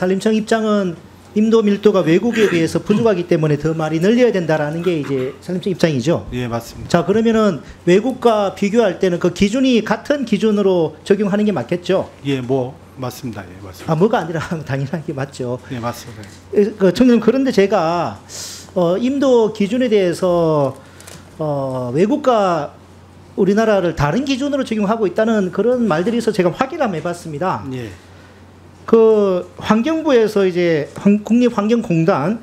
산림청 입장은 임도 밀도가 외국에 비해서 부족하기 때문에 더 많이 늘려야 된다라는 게 이제 산림청 입장이죠. 예, 맞습니다. 자, 그러면은 외국과 비교할 때는 그 기준이 같은 기준으로 적용하는 게 맞겠죠? 예, 뭐 맞습니다. 예, 맞습니다. 아, 뭐가 아니라 당연한 게 맞죠. 예, 맞습니다. 그 청장님, 그런데 제가 임도 기준에 대해서 외국과 우리나라를 다른 기준으로 적용하고 있다는 그런 말들이 있어서 제가 확인을 한번 해봤습니다. 예. 그 환경부에서 이제 국립환경공단의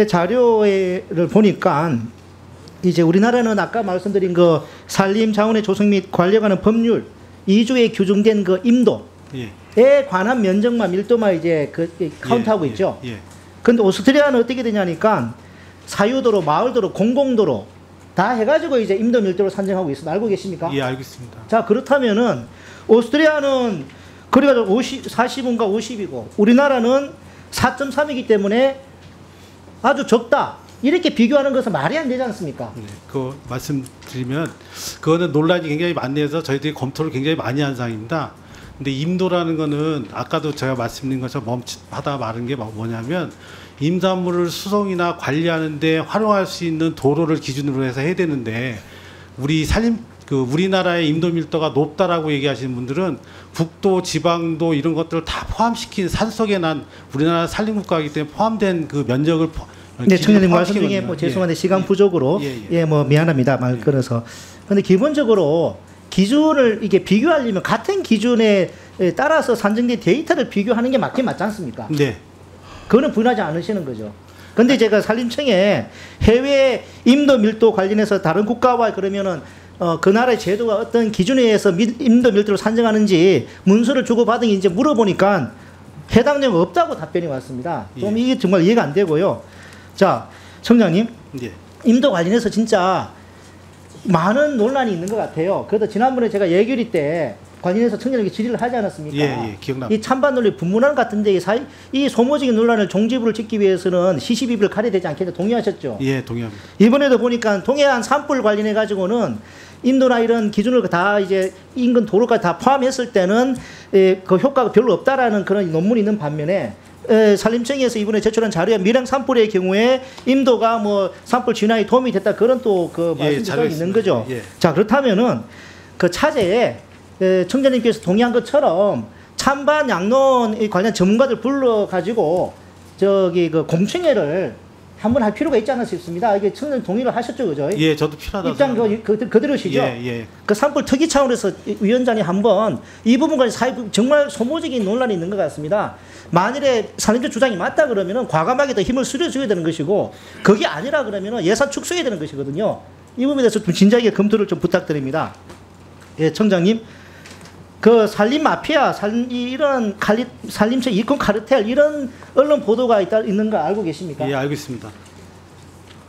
자료를 보니까 이제 우리나라는 아까 말씀드린 그 산림 자원의 조성 및 관리하는 법률 2조에 규정된 그 임도에 관한 면적만 밀도만 이제 그 카운트하고 있죠. 예. 근데 오스트리아는 어떻게 되냐니까 사유도로, 마을도로, 공공도로 다 해가지고 이제 임도 밀도를 산정하고 있어. 알고 계십니까? 예, 알고 있습니다. 자, 그렇다면은 오스트리아는 그래가지고 40인가 50이고 우리나라는 4.3이기 때문에 아주 적다. 이렇게 비교하는 것은 말이 안 되지 않습니까? 네, 그 말씀드리면 그거는 논란이 굉장히 많네서 저희들이 검토를 굉장히 많이 한 사항입니다. 근데 임도라는 거는 아까도 제가 말씀드린 것처럼 멈칫하다 말한 게 뭐냐면 임산물을 수송이나 관리하는 데 활용할 수 있는 도로를 기준으로 해서 해야 되는데 우리나라의 임도 밀도가 높다라고 얘기하시는 분들은 북도, 지방도 이런 것들을 다 포함시킨 산속에 난 우리나라 산림국가이기 때문에 포함된 그 면적을 네, 청장님 말씀 중에 뭐 죄송한데 시간 부족으로 뭐 미안합니다. 말 끊어서. 근데 기본적으로 기준을 이게 비교하려면 같은 기준에 따라서 산정된 데이터를 비교하는 게 맞긴 맞지 않습니까? 네. 그거는 부인하지 않으시는 거죠. 근데 제가 산림청에 해외 임도 밀도 관련해서 다른 국가와 그러면은 그 나라의 제도가 어떤 기준에 의해서 임도 밀도를 산정하는지 문서를 주고받은 게 이제 물어보니까 해당 내용 없다고 답변이 왔습니다. 좀 이게 정말 이해가 안 되고요. 자, 청장님. 예. 임도 관련해서 진짜 많은 논란이 있는 것 같아요. 그래도 지난번에 제가 예결위 때 관련해서 청년에게 질의를 하지 않았습니까? 예, 기억납니다. 이 찬반 논리 분문안 같은데 이 소모적인 논란을 종지부를 짓기 위해서는 시시비비를 가려야 되지 않겠냐 동의하셨죠? 예, 동의합니다. 이번에도 보니까 동해안 산불 관련해 가지고는 인도나 이런 기준을 다 이제 인근 도로까지 다 포함했을 때는 그 효과가 별로 없다라는 그런 논문이 있는 반면에 산림청에서 이번에 제출한 자료에 밀양 산불의 경우에 임도가 뭐 산불 진화에 도움이 됐다 그런 또 그 말씀이 있는 거죠. 예. 자, 그렇다면은 그 차제에 청장님께서 동의한 것처럼 찬반 양론 관련 전문가들 불러 가지고 저기 그 공청회를 한번 할 필요가 있지 않을 수 있습니다. 이게 청장 동의를 하셨죠, 그죠? 예, 저도 필요하다고. 입장 그대로시죠? 예. 그 산불 특위 차원에서 위원장이 한번 이 부분까지 정말 소모적인 논란이 있는 것 같습니다. 만일에 산림청 주장이 맞다 그러면은 과감하게 더 힘을 실어줘야 되는 것이고 그게 아니라 그러면은 예산 축소해야 되는 것이거든요. 이 부분에 대해서 좀 진지하게 검토를 좀 부탁드립니다. 예, 청장님. 그 산림 마피아, 이런 산림청 이권 카르텔 이런 언론 보도가 있는 거 알고 계십니까? 예, 알고 있습니다.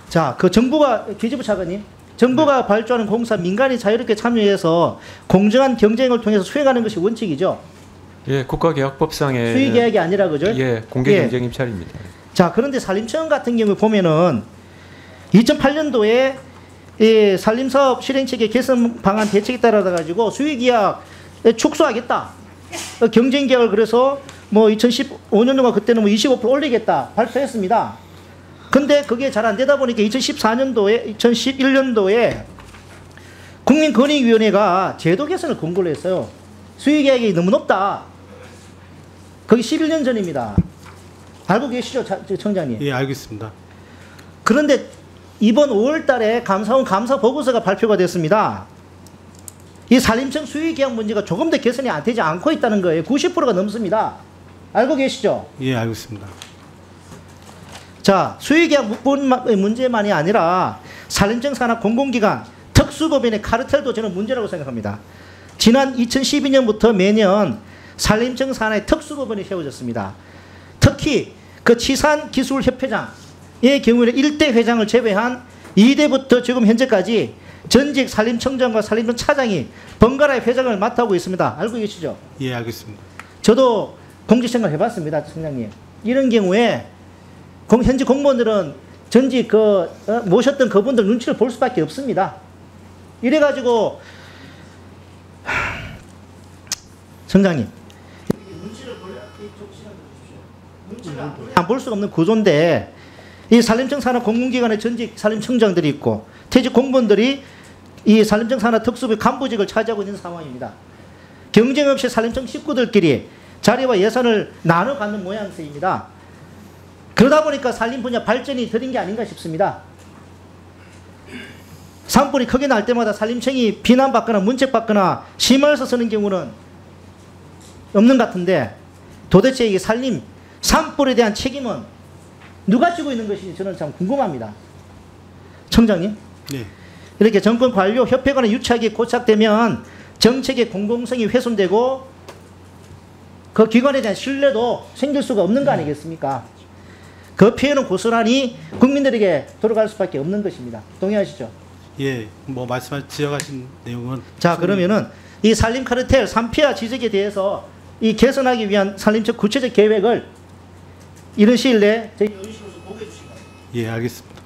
자, 그 정부가 기재부 차관님, 정부가 발주하는 공사 민간이 자유롭게 참여해서 공정한 경쟁을 통해서 수행하는 것이 원칙이죠. 예, 국가계약법상의 수의 계약이 아니라 그죠? 예, 공개 경쟁 입찰입니다. 자, 그런데 산림청 같은 경우에 보면은 2008년도에 이 산림사업 실행체계 개선 방안 대책에 따라 가지고 수의계약 축소하겠다. 경쟁계약을 그래서 뭐 2015년도가 그때는 뭐 25% 올리겠다 발표했습니다. 근데 그게 잘 안 되다 보니까 2011년도에 국민권익위원회가 제도 개선을 권고를 했어요. 수의계약이 너무 높다. 거기 11년 전입니다. 알고 계시죠, 청장님? 예, 알고 있습니다. 그런데 이번 5월 달에 감사원 감사 보고서가 발표가 됐습니다. 이 산림청 수의계약 문제가 조금 더 개선이 되지 않고 있다는 거예요. 90%가 넘습니다. 알고 계시죠? 예, 알고 있습니다. 자, 수의계약 문제만이 아니라 산림청 산하 공공기관 특수법인의 카르텔도 저는 문제라고 생각합니다. 지난 2012년부터 매년 산림청 산하의 특수법인이 세워졌습니다. 특히 그 치산기술협회장의 경우에는 1대 회장을 제외한 2대부터 지금 현재까지 전직 산림청장과 산림청 차장이 번갈아 회장을 맡아오고 있습니다. 알고 계시죠? 예, 알고 있습니다. 저도 공직생활 해봤습니다, 청장님. 이런 경우에 현지 공무원들은 전직 모셨던 그분들 눈치를 볼 수밖에 없습니다. 이래가지고 청장님. 눈치를 보려 이쪽 시간 주십시오. 안 볼 수가 없는 구조인데 이 산림청 산하 공공기관의 전직 산림청장들이 있고 퇴직 공무원들이 이 산림청 산하 특수부의 간부직을 차지하고 있는 상황입니다. 경쟁 없이 산림청 식구들끼리 자리와 예산을 나눠 갖는 모양새입니다. 그러다 보니까 산림 분야 발전이 더딘 게 아닌가 싶습니다. 산불이 크게 날 때마다 산림청이 비난받거나 문책받거나 심할서 쓰는 경우는 없는 것 같은데 도대체 이 산불에 대한 책임은 누가 지고 있는 것인지 저는 참 궁금합니다. 청장님. 네. 이렇게 정권 관료 협회 간의 유착이 고착되면 정책의 공공성이 훼손되고 그 기관에 대한 신뢰도 생길 수가 없는 거 아니겠습니까? 그 피해는 고스란히 국민들에게 돌아갈 수밖에 없는 것입니다. 동의하시죠? 예, 뭐 지적하신 내용은 자, 그러면은 이 산림 카르텔 산피아 지적에 대해서 이 개선하기 위한 산림청 구체적 계획을 이런 시일 내에 저희 의식으로서 보고해 주시기 바랍니다. 예, 알겠습니다.